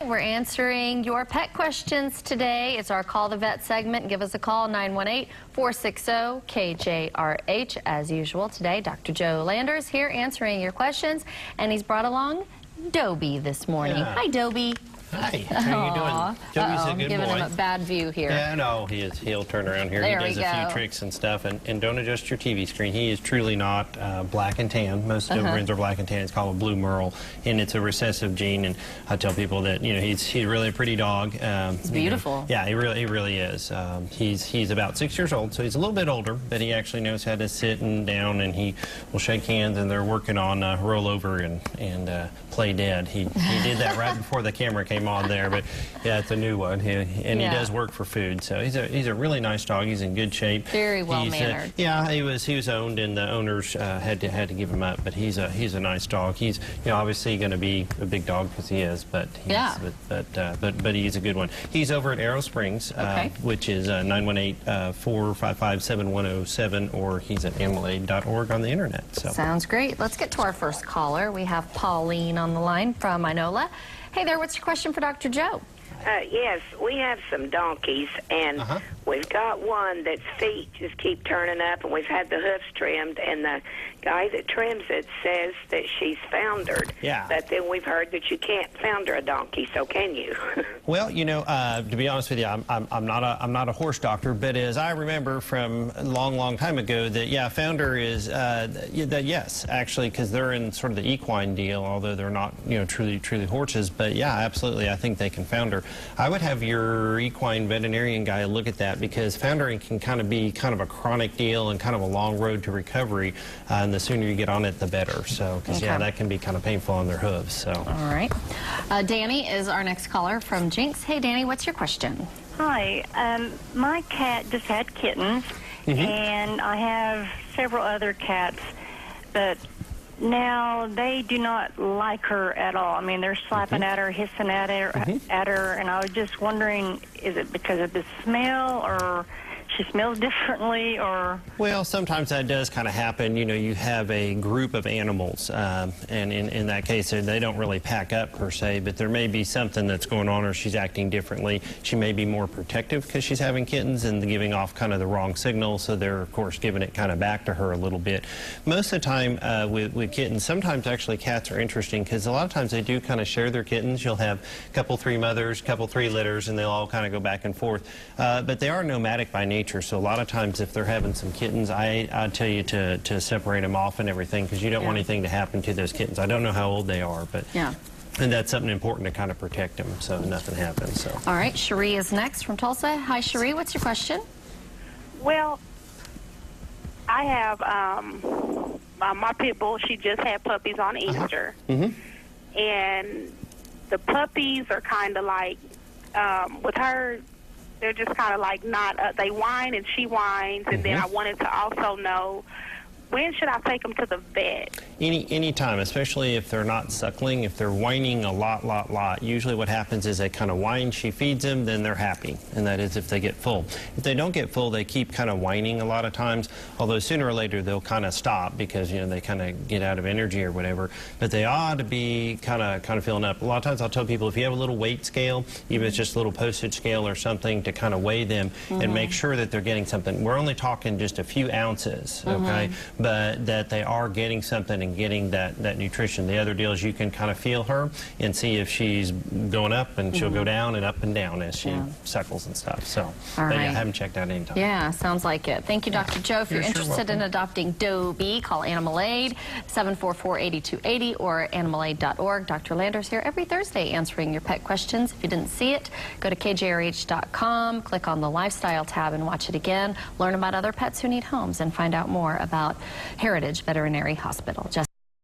We're answering your pet questions today. It's our Call the Vet segment. Give us a call, 918-460-KJRH. As usual today, Dr. Joe Landers here answering your questions, and he's brought along Dobie this morning. Yeah. Hi, Dobie. Hi, how you doing? Dobie's a good giving boy. him a bad view here. Yeah, no, he'll turn around here. There he does a few tricks and stuff, and don't adjust your TV screen. He is truly not black and tan. Most Dobermans are black and tan. It's called a blue merle, and it's a recessive gene. And I tell people that he's really a pretty dog. It's beautiful. Yeah, he really is. He's about 6 years old, so he's a little bit older, but he actually knows how to sit and down, and he will shake hands. And they're working on roll over and play dead. He did that right before the camera came on there, but yeah, it's a new one. He does work for food, so he's a really nice dog. He's in good shape. Very well mannered. Yeah, he was owned, and the owners had to give him up. But he's a nice dog. He's obviously going to be a big dog because he is, but he's a good one. He's over at Arrow Springs, which is 918-455-7107, or he's at animalaid.org on the internet. So sounds great. Let's get to our first caller. We have Pauline on the line from Inola. Hey there, what's your question for Dr. Joe? Yes, we have some donkeys, and we've got one that's feet just keep turning up, and we've had the hoofs trimmed, and the guy that trims it says that she's foundered. Yeah. But then we've heard that you can't founder a donkey, so can you? Well, to be honest with you, I'm not a horse doctor, but as I remember from a long time ago, that founder is yes, actually, because they're in sort of the equine deal, although they're not truly horses. But yeah, absolutely, I think they can founder. I would have your equine veterinarian guy look at that, because foundering can be a chronic deal and kind of a long road to recovery, and the sooner you get on it, the better. So, because that can be kind of painful on their hooves. So. All right. Danny is our next caller from Jinx. Hey, Danny, what's your question? Hi. My cat just had kittens, and I have several other cats, but now they do not like her at all. I mean, they're slapping at her, hissing at her, and I was just wondering, is it because of the smell, or she smells differently, or? Well, sometimes that does kind of happen. You have a group of animals, and in that case, they don't really pack up per se, but there may be something that's going on, or she's acting differently. She may be more protective because she's having kittens and giving off kind of the wrong signal, so they're, of course, giving it kind of back to her a little bit. Most of the time with kittens, sometimes actually cats are interesting, because a lot of times they do kind of share their kittens. You'll have a couple, 3 mothers, couple, 3 litters, and they'll all kind of go back and forth. But they are nomadic by nature. So a lot of times if they're having some kittens, I tell you to separate them off and everything, because you don't want anything to happen to those kittens. I don't know how old they are, but and that's something important to kind of protect them so nothing happens. So. All right, Sheree is next from Tulsa. Hi, Sheree, what's your question? Well, I have my pit bull. She just had puppies on Easter, and the puppies are kind of like with her. They're just kind of like they whine and she whines, and then I wanted to also know, when should I take them to the vet? Any time, especially if they're not suckling. If they're whining a lot, usually what happens is they kind of whine, she feeds them, then they're happy, and that is if they get full. If they don't get full, they keep kind of whining a lot of times, although sooner or later they'll kind of stop because they kind of get out of energy or whatever, but they ought to be kind of filling up. A lot of times I'll tell people, if you have a little weight scale, even if it's just a little postage scale or something, to kind of weigh them and make sure that they're getting something. We're only talking just a few ounces, okay? But that they are getting something and getting that nutrition. The other deal is you can kind of feel her and see if she's going up, and she'll go down and up and down as she suckles and stuff. So, I haven't checked out any time. Yeah, sounds like it. Thank you, Dr. Joe. If you're interested in adopting Dobie, call Animal Aid, 744-8280, or animalaid.org. Dr. Landers here every Thursday answering your pet questions. If you didn't see it, go to kjrh.com, click on the Lifestyle tab and watch it again. Learn about other pets who need homes and find out more about Heritage Veterinary Hospital.